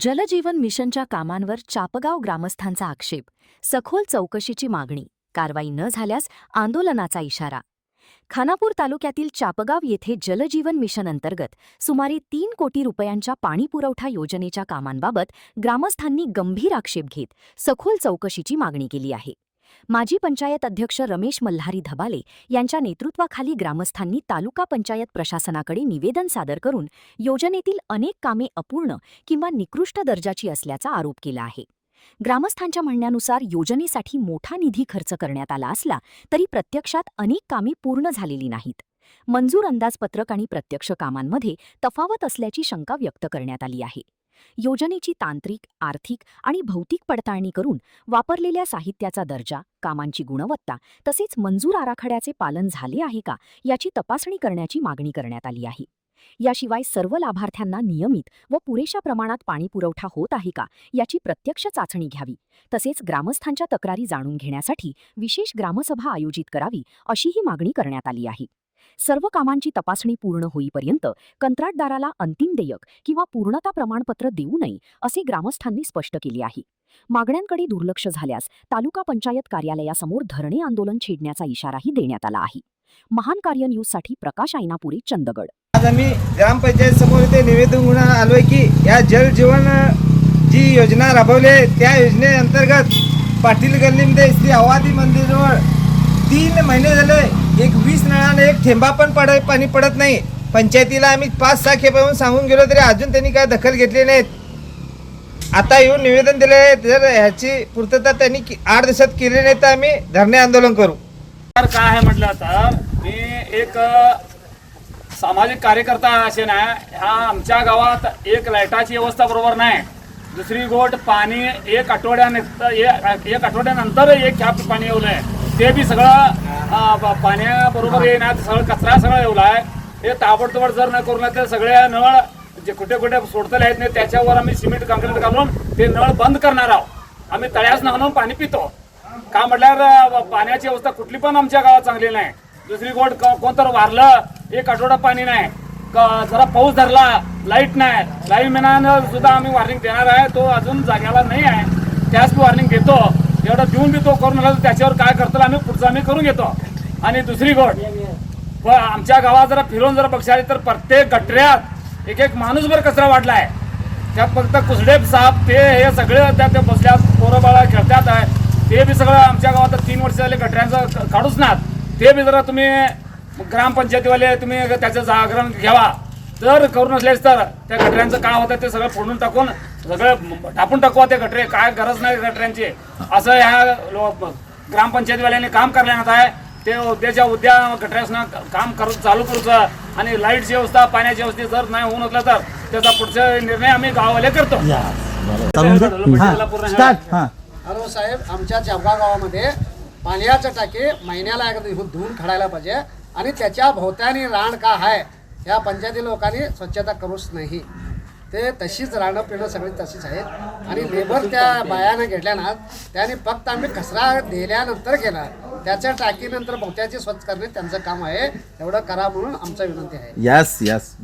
जलजीवन मिशनच्या कामांवर चापगाव ग्रामस्थांचा आक्षेप, सखोल चौकशीची मागणी, कारवाई न झाल्यास आंदोलनाचा इशारा. खानापूर तालुक्यातील चापगाव येथे जलजीवन मिशन अंतर्गत सुमारे 3 कोटी रुपयांच्या पाणीपुरवठा योजनेच्या कामांबाबत ग्रामस्थांनी गंभीर आक्षेप घेत सखोल चौकशीची मागणी केली आहे. माजी पंचायत अध्यक्ष रमेश मल्हारी धबाले यांच्या नेतृत्वाखाली ग्रामस्थांनी तालुका पंचायत प्रशासनाकडे निवेदन सादर करून योजनेतील अनेक कामे अपूर्ण किंवा निकृष्ट दर्जाची असल्याचा आरोप केला आहे. ग्रामस्थांच्या म्हणण्यानुसार योजनेसाठी मोठा निधी खर्च करण्यात आला असला तरी प्रत्यक्षात अनेक कामे पूर्ण झालेली नाहीत. मंजूर अंदाजपत्रक आणि प्रत्यक्ष कामांमध्ये तफावत असल्याची शंका व्यक्त करण्यात आली आहे. योजनेची तांत्रिक, आर्थिक आणि भौतिक पडताळणी करून वापरलेल्या साहित्याचा दर्जा, कामांची गुणवत्ता तसेच मंजूर आराखड्याचे पालन झाले आहे का याची तपासणी करण्याची मागणी करण्यात आली आहे. याशिवाय सर्व लाभार्थ्यांना नियमित व पुरेशा प्रमाणात पाणीपुरवठा होत आहे का याची प्रत्यक्ष चाचणी घ्यावी, तसेच ग्रामस्थांच्या तक्रारी जाणून घेण्यासाठी विशेष ग्रामसभा आयोजित करावी अशीही मागणी करण्यात आली आहे. सर्व कामांची तपासणी पूर्ण होईपर्यंत कंत्राटदाराला अंतिम देयक किंवा पूर्णता प्रमाणपत्र देऊ नये असे ग्रामस्थांनी स्पष्ट केले आहे. मागण्यांकडे दुर्लक्ष झाल्यास तालुका पंचायत कार्यालयासमोर धरणे आंदोलन छेडण्याचा इशाराही देण्यात आला आहे. महान कार्य न्यूजसाठी प्रकाश आयनापुरे, चंदगड. आज आम्ही ग्रामपंचायत समोर इथे निवेदन घेऊन आलोय की या जल जीवन जी योजना राबवली त्या योजनेअंतर्गत पाटील गल्लीमध्ये श्री अवादी मंदिरावर 3 महिने झाले 20 नळाने एक थेंबा पण पाणी पडत नाही. पंचायतीला आम्ही 5-6 खेपेहून सांगून गेलो तरी अजून त्यांनी काय दखल घेतली नाहीत. आता येऊन निवेदन दिले, जर ह्याची पूर्तता त्यांनी 8 दिवसात केली नाही तर आम्ही धरणे आंदोलन करू. काय आहे म्हटलं तर मी एक सामाजिक कार्यकर्ता असे नाही. ह्या आमच्या गावात एक लाईटाची व्यवस्था बरोबर नाही. दुसरी गोष्ट पाणी एक आठवड्यानंतर एक खेप पाणी येवलंय, ते बी सगळं पाण्याबरोबर येणार, सगळं कचरा सगळं येवलाय. हे ताबडतोब जर न करून तर सगळे नळ जे कुठे कुठे सोडतले आहेत नाही त्याच्यावर आम्ही सिमेंट काँक्रीट घालून ते नळ बंद करणार आहोत. आम्ही तळ्यास घालून पाणी पितो का म्हटल्यावर पाण्याची अवस्था कुठली पण आमच्या गावात चांगली नाही. दुसरी गोष्ट कोणतर वारलं, एक आठवडा पाणी नाही, जरा पाऊस धरला, लाईट नाही. लाईटमॅनानं सुद्धा आम्ही वॉर्निंग देणार आहे, तो अजून जाग्याला नाही आहे, त्याच वॉर्निंग देतो. एवढं देऊन बी तो करून आला त्याच्यावर काय करतो आम्ही पुढचं आम्ही करून घेतो. आणि दुसरी गोष्ट आमच्या गावात जरा फिरून जर बघशाली तर प्रत्येक गटऱ्यात एक माणूसभर कचरा वाढलाय. त्यात फक्त कुसडे साप ते हे सगळे त्या बसल्यात पोरं बाळा खेळतात आहे, ते बी सगळं आमच्या गावात 3 वर्ष झाले गटऱ्यांचं काढूच ना. ते बी जरा तुम्ही ग्रामपंचायतीवाले तुम्ही त्याचं जागरण घ्यावा. जर करून नसलेच तर त्या गटऱ्यांचं काय होतं ते सगळं फोडून टाकून सगळं टाकून टाकवा ते गटरे. काय गरज नाही गटऱ्यांची असं ह्या ग्रामपंचायतीवाल्यांनी काम करण्यात आहे. ते उद्या गटऱ्यासनं काम चालू करूचं आणि लाईटची व्यवस्था, पाण्याची व्यवस्था जर नाही होऊन असलं तर त्याचा पुढचा निर्णय आम्ही गावावाले करतो. हॅलो साहेब, आमच्या चापगाव गावामध्ये पाण्याचं टाकी महिन्याला एकदा धुवून काढायला पाहिजे आणि त्याच्या भोवत्याने रान का आहे या पंचायती लोकांनी स्वच्छता करूच नाही. ते तशीच रानं पिणं सगळी तशीच आहेत आणि लेबर त्या बायानं घेतल्यानं त्याने फक्त आम्ही कचरा दिल्यानंतर केला, त्याच्या टाकीनंतर भोवत्याची स्वच्छ करणे त्यांचं काम आहे. एवढं करा म्हणून आमचा विनंती आहे. यस